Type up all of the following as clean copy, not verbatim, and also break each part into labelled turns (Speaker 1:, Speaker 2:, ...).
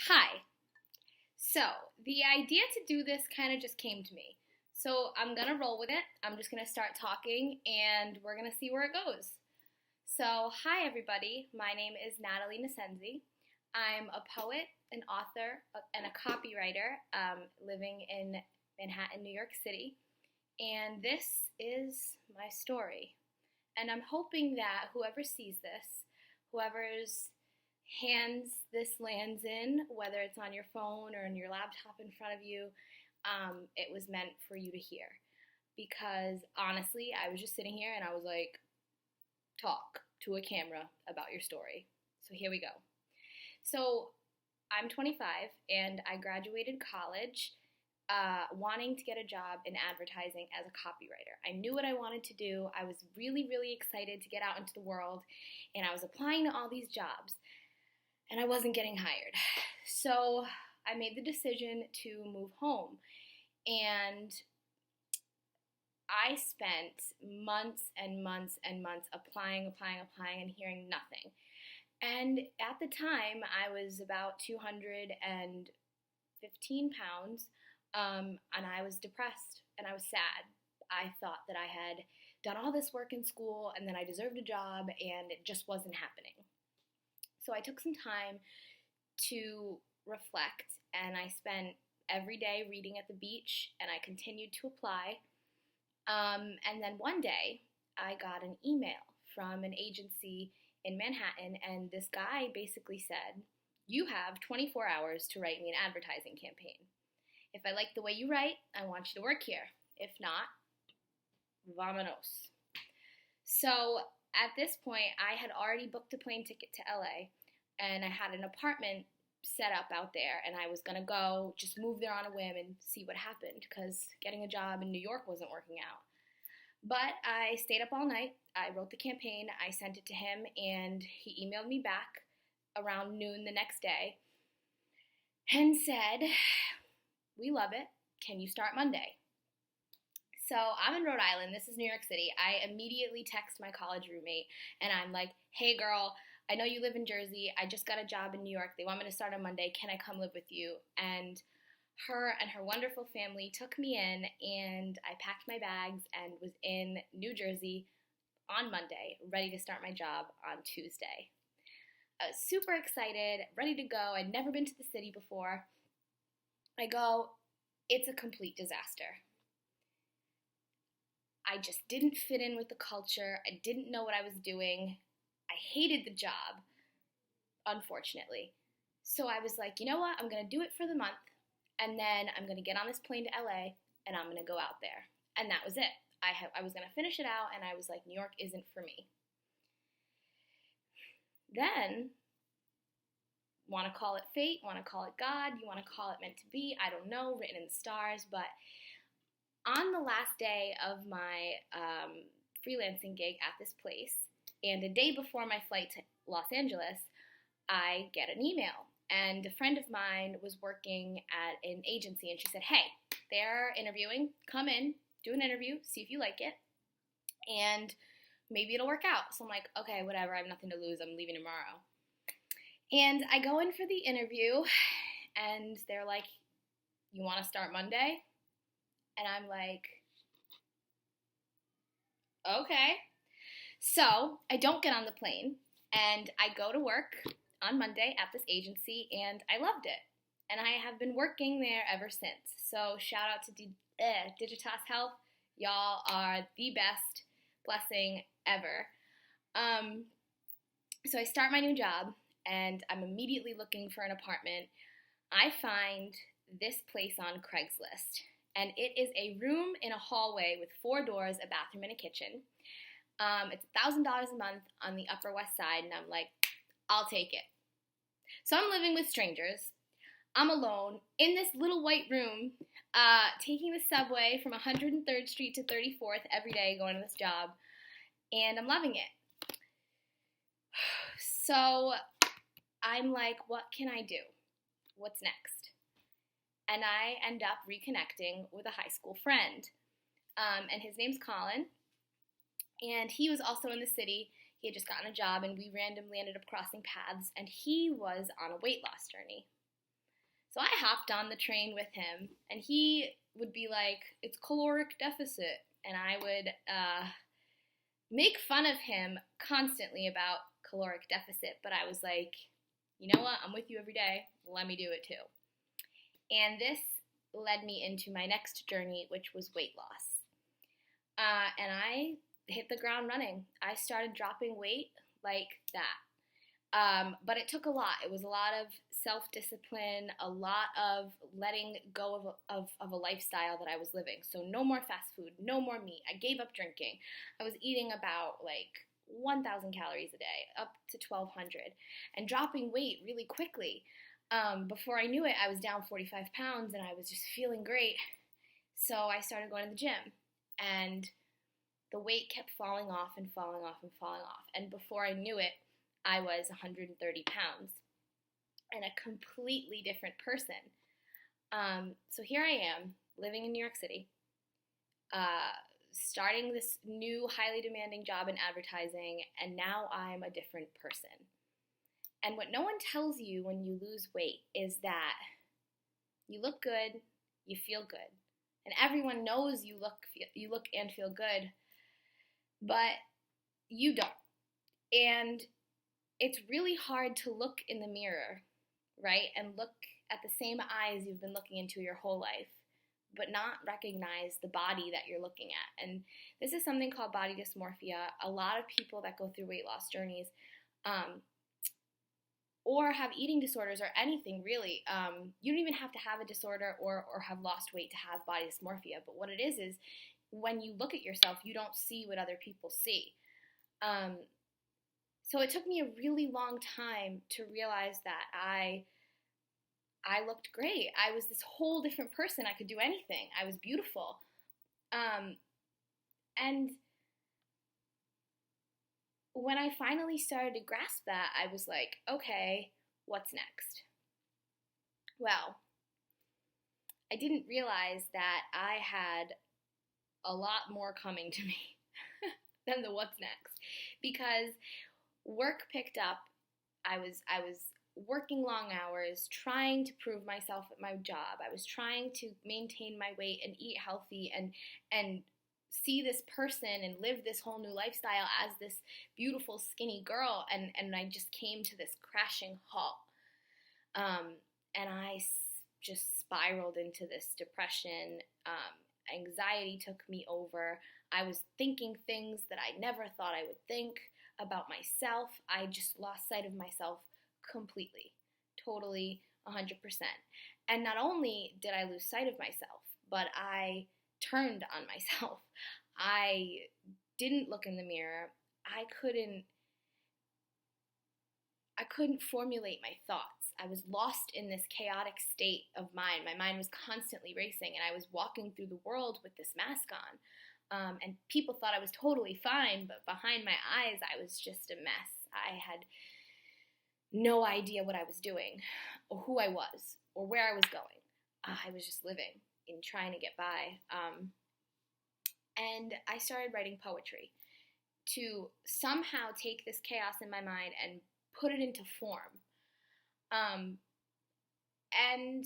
Speaker 1: Hi. So, the idea to do this kind of just came to me. So, I'm going to roll with it. I'm just going to start talking and we're going to see where it goes. So, hi everybody. My name is Natalie Nascenzi. I'm a poet, an author, and a copywriter living in Manhattan, New York City. And this is my story. And I'm hoping that whoever sees this, whoever's hands this lands in, whether it's on your phone or on your laptop in front of you, it was meant for you to hear. Because honestly, I was just sitting here and I was like, talk to a camera about your story. So here we go. So I'm 25 and I graduated college wanting to get a job in advertising as a copywriter. I knew what I wanted to do. I was really, really excited to get out into the world and I was applying to all these jobs. And I wasn't getting hired. So I made the decision to move home. And I spent months and months and months applying and hearing nothing. And at the time, I was about 215 pounds, and I was depressed and I was sad. I thought that I had done all this work in school and that I deserved a job, and it just wasn't happening. So I took some time to reflect, and I spent every day reading at the beach, and I continued to apply. And then one day, I got an email from an agency in Manhattan, and this guy basically said, "You have 24 hours to write me an advertising campaign. If I like the way you write, I want you to work here. If not, vamonos." So at this point, I had already booked a plane ticket to LA, and I had an apartment set up out there, and I was going to go just move there on a whim and see what happened, because getting a job in New York wasn't working out. But I stayed up all night. I wrote the campaign. I sent it to him, and he emailed me back around noon the next day and said, "We love it. Can you start Monday?" So I'm in Rhode Island. This is New York City. I immediately text my college roommate, and I'm like, "Hey, girl, I know you live in Jersey. I just got a job in New York. They want me to start on Monday. Can I come live with you?" And her wonderful family took me in, and I packed my bags and was in New Jersey on Monday, ready to start my job on Tuesday. I was super excited, ready to go. I'd never been to the city before. I go, it's a complete disaster. I just didn't fit in with the culture. I didn't know what I was doing. I hated the job, unfortunately. So I was like, you know what? I'm going to do it for the month, and then I'm going to get on this plane to LA, and I'm going to go out there. And that was it. I was going to finish it out, and I was like, New York isn't for me. Then, want to call it fate, want to call it God, you want to call it meant to be, I don't know, written in the stars, but on the last day of my freelancing gig at this place, and a day before my flight to Los Angeles, I get an email. And a friend of mine was working at an agency, and she said, "Hey, they're interviewing. Come in, do an interview, see if you like it, and maybe it'll work out." So I'm like, okay, whatever. I have nothing to lose. I'm leaving tomorrow. And I go in for the interview, and they're like, "You want to start Monday?" And I'm like, okay. So I don't get on the plane, and I go to work on Monday at this agency, and I loved it. And I have been working there ever since. So shout out to Digitas Health. Y'all are the best blessing ever. So I start my new job, and I'm immediately looking for an apartment. I find this place on Craigslist, and it is a room in a hallway with 4 doors, a bathroom, and a kitchen. It's $1,000 a month on the Upper West Side, and I'm like, I'll take it. So I'm living with strangers. I'm alone in this little white room, taking the subway from 103rd Street to 34th every day, going to this job, and I'm loving it. So I'm like, what can I do? What's next? And I end up reconnecting with a high school friend, and his name's Colin. And he was also in the city. He had just gotten a job, and we randomly ended up crossing paths, and he was on a weight loss journey. So I hopped on the train with him, and he would be like, it's caloric deficit. And I would make fun of him constantly about caloric deficit. But I was like, you know what? I'm with you every day. Let me do it too. And this led me into my next journey, which was weight loss. And I hit the ground running. I started dropping weight like that. But it took a lot. It was a lot of self-discipline, a lot of letting go of a lifestyle that I was living. So no more fast food, no more meat. I gave up drinking. I was eating about like 1,000 calories a day, up to 1,200, and dropping weight really quickly. Before I knew it, I was down 45 pounds and I was just feeling great. So I started going to the gym, and the weight kept falling off and falling off and falling off. And before I knew it, I was 130 pounds and a completely different person. So here I am, living in New York City, starting this new highly demanding job in advertising, and now I'm a different person. And what no one tells you when you lose weight is that you look good, you feel good. And everyone knows you look and feel good, but you don't. And it's really hard to look in the mirror, right? And look at the same eyes you've been looking into your whole life, but not recognize the body that you're looking at. And this is something called body dysmorphia. A lot of people that go through weight loss journeys, or have eating disorders or anything really, you don't even have to have a disorder or have lost weight to have body dysmorphia. But what it is when you look at yourself, you don't see what other people see. So it took me a really long time to realize that I looked great. I was this whole different person. I could do anything. I was beautiful. And when I finally started to grasp that, I was like, okay, what's next? Well, I didn't realize that I had a lot more coming to me than the what's next, because work picked up. I was working long hours, trying to prove myself at my job. I was trying to maintain my weight and eat healthy and see this person and live this whole new lifestyle as this beautiful skinny girl, and I just came to this crashing halt. And I just spiraled into this depression. Anxiety took me over. I was thinking things that I never thought I would think about myself. I just lost sight of myself completely, totally, 100%. And not only did I lose sight of myself, but I turned on myself. I didn't look in the mirror. I couldn't formulate my thoughts. I was lost in this chaotic state of mind. My mind was constantly racing, and I was walking through the world with this mask on. And people thought I was totally fine, but behind my eyes, I was just a mess. I had no idea what I was doing, or who I was, or where I was going. I was just living and trying to get by. And I started writing poetry to somehow take this chaos in my mind and put it into form. And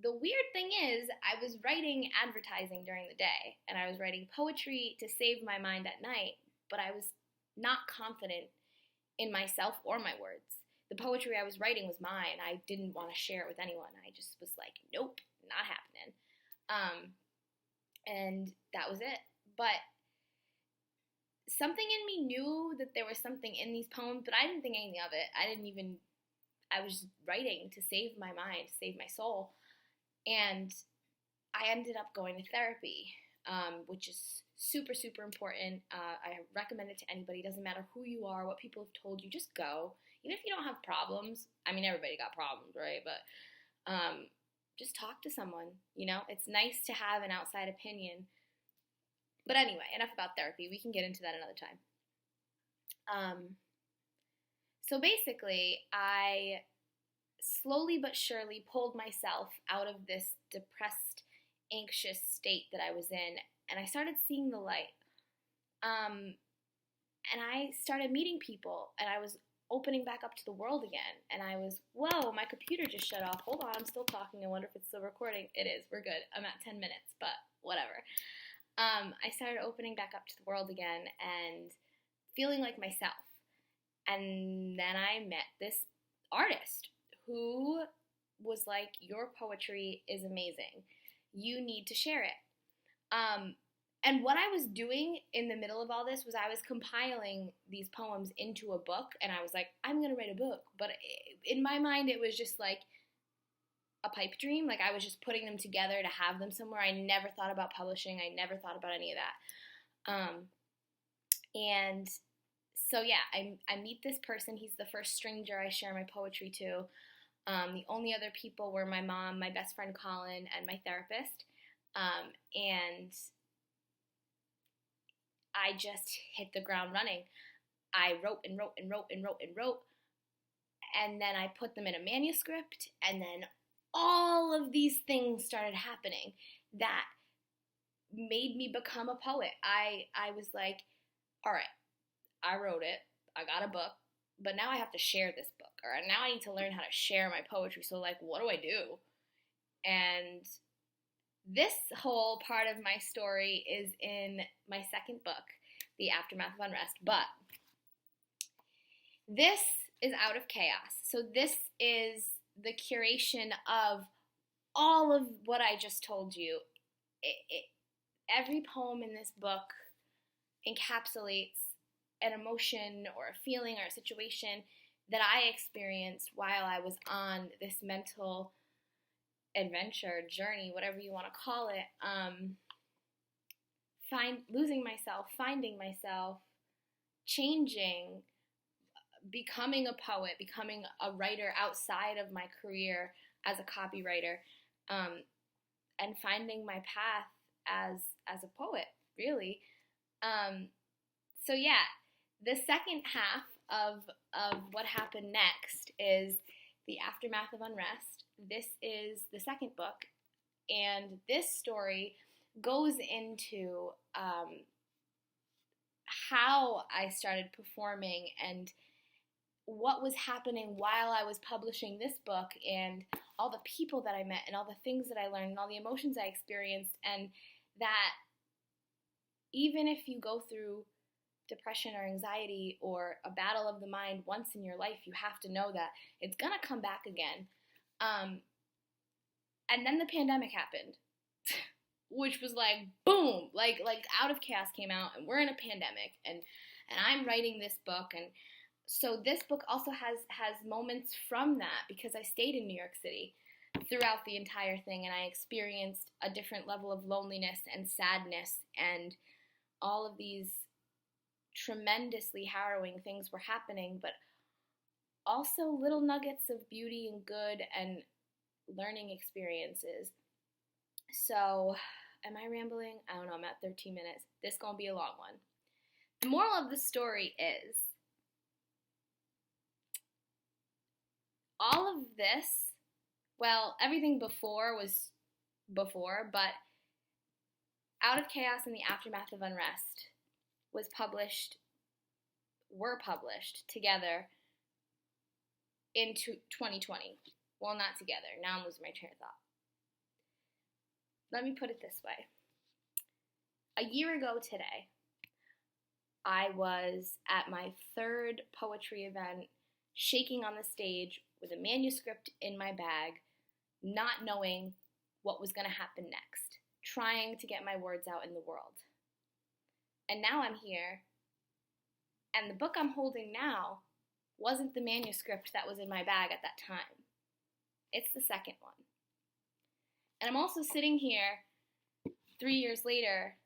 Speaker 1: the weird thing is, I was writing advertising during the day, and I was writing poetry to save my mind at night, but I was not confident in myself or my words. The poetry I was writing was mine. I didn't want to share it with anyone. I just was like, nope, not happening. And that was it. But something in me knew that there was something in these poems, but I didn't think anything of it. I was just writing to save my mind, to save my soul. And I ended up going to therapy, which is super, super important. I recommend it to anybody. It doesn't matter who you are, what people have told you, just go. Even if you don't have problems. I mean, everybody got problems, right? But just talk to someone, It's nice to have an outside opinion. But anyway, enough about therapy. We can get into that another time. So basically, I slowly but surely pulled myself out of this depressed, anxious state that I was in, and I started seeing the light. And I started meeting people, and I was opening back up to the world again. And I was, whoa, my computer just shut off. Hold on, I'm still talking. I wonder if it's still recording. It is. We're good. I'm at 10 minutes, but whatever. I started opening back up to the world again and feeling like myself. And then I met this artist who was like, your poetry is amazing. You need to share it. And what I was doing in the middle of all this was I was compiling these poems into a book, and I was like, I'm going to write a book. But in my mind, it was just like a pipe dream. Like, I was just putting them together to have them somewhere. I never thought about publishing. I never thought about any of that. And so, yeah, I meet this person. He's the first stranger I share my poetry to. The only other people were my mom, my best friend Colin, and my therapist. And I just hit the ground running. I wrote and wrote and wrote and wrote and wrote. And then I put them in a manuscript. And then all of these things started happening that made me become a poet. I was like, all right, I wrote it. I got a book. But now I have to share this book. Or now I need to learn how to share my poetry. So, like, what do I do? And this whole part of my story is in my second book, The Aftermath of Unrest. But this is Out of Chaos. So this is the curation of all of what I just told you. Every poem in this book encapsulates an emotion or a feeling or a situation that I experienced while I was on this mental adventure, journey, whatever you want to call it, losing myself, finding myself, changing, becoming a poet, becoming a writer outside of my career as a copywriter, and finding my path as a poet, really. So yeah, the second half of what happened next is The Aftermath of Unrest. This is the second book, and this story goes into how I started performing and what was happening while I was publishing this book, and all the people that I met and all the things that I learned and all the emotions I experienced, and that even if you go through depression or anxiety or a battle of the mind once in your life, you have to know that it's gonna come back again. And then the pandemic happened, which was like, boom, like Out of Chaos came out, and we're in a pandemic, and I'm writing this book. And so this book also has moments from that, because I stayed in New York City throughout the entire thing, and I experienced a different level of loneliness and sadness, and all of these tremendously harrowing things were happening, but also little nuggets of beauty and good and learning experiences. So, am I rambling? I don't know, I'm at 13 minutes. This is gonna be a long one. The moral of the story is, all of this, well, everything before was before, but Out of Chaos and The Aftermath of Unrest were published together in 2020. Well, not together. Now I'm losing my train of thought. Let me put it this way. A year ago today, I was at my third poetry event, shaking on the stage with a manuscript in my bag, not knowing what was going to happen next, trying to get my words out in the world. And now I'm here, and the book I'm holding now wasn't the manuscript that was in my bag at that time. It's the second one. And I'm also sitting here 3 years later,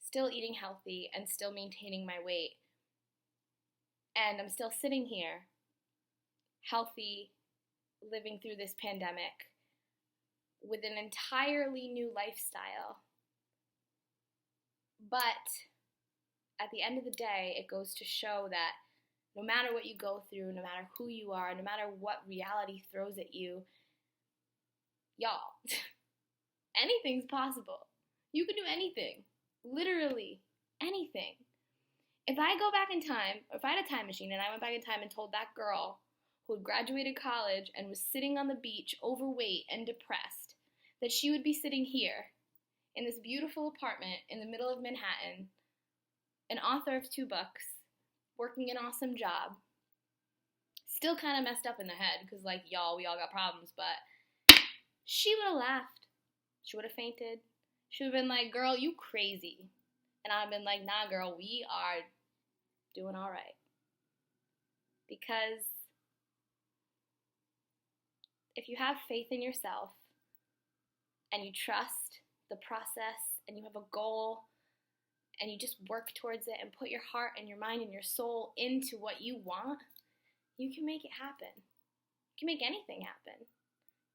Speaker 1: still eating healthy and still maintaining my weight. And I'm still sitting here, healthy, living through this pandemic with an entirely new lifestyle. But at the end of the day, it goes to show that no matter what you go through, no matter who you are, no matter what reality throws at you, y'all, anything's possible. You can do anything, literally anything. if I go back in time, or if I had a time machine and I went back in time and told that girl who had graduated college and was sitting on the beach overweight and depressed that she would be sitting here in this beautiful apartment in the middle of Manhattan, an author of 2 books, working an awesome job, still kind of messed up in the head because, like, y'all, we all got problems, but she would have laughed. She would have fainted. She would have been like, girl, you crazy. And I'd have been like, nah, girl, we are doing all right. Because if you have faith in yourself and you trust the process and you have a goal and you just work towards it and put your heart and your mind and your soul into what you want, you can make it happen. You can make anything happen.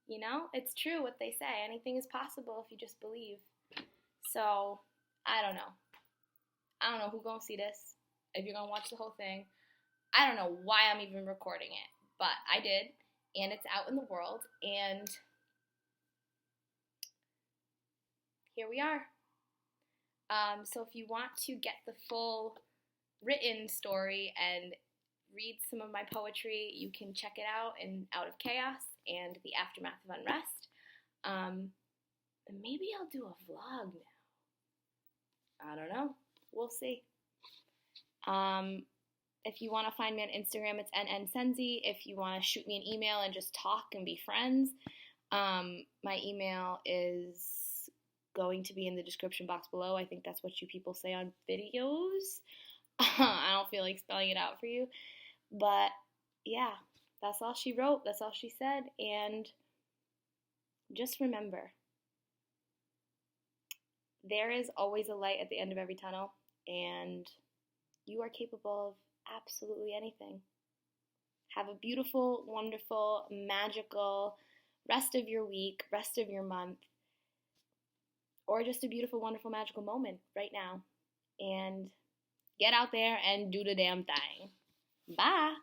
Speaker 1: You know, it's true what they say. Anything is possible if you just believe. So, I don't know who's going to see this, if you're going to watch the whole thing. I don't know why I'm even recording it, but I did, and it's out in the world, and here we are. So if you want to get the full written story and read some of my poetry, you can check it out in Out of Chaos and The Aftermath of Unrest. And maybe I'll do a vlog now. I don't know. We'll see. If you want to find me on Instagram, it's Nascenzi. If you want to shoot me an email and just talk and be friends, my email is going to be in the description box below. I think that's what you people say on videos. I don't feel like spelling it out for you. But yeah, that's all she wrote. That's all she said. And just remember, there is always a light at the end of every tunnel. And you are capable of absolutely anything. Have a beautiful, wonderful, magical rest of your week, rest of your month, or just a beautiful, wonderful, magical moment right now. And get out there and do the damn thing. Bye.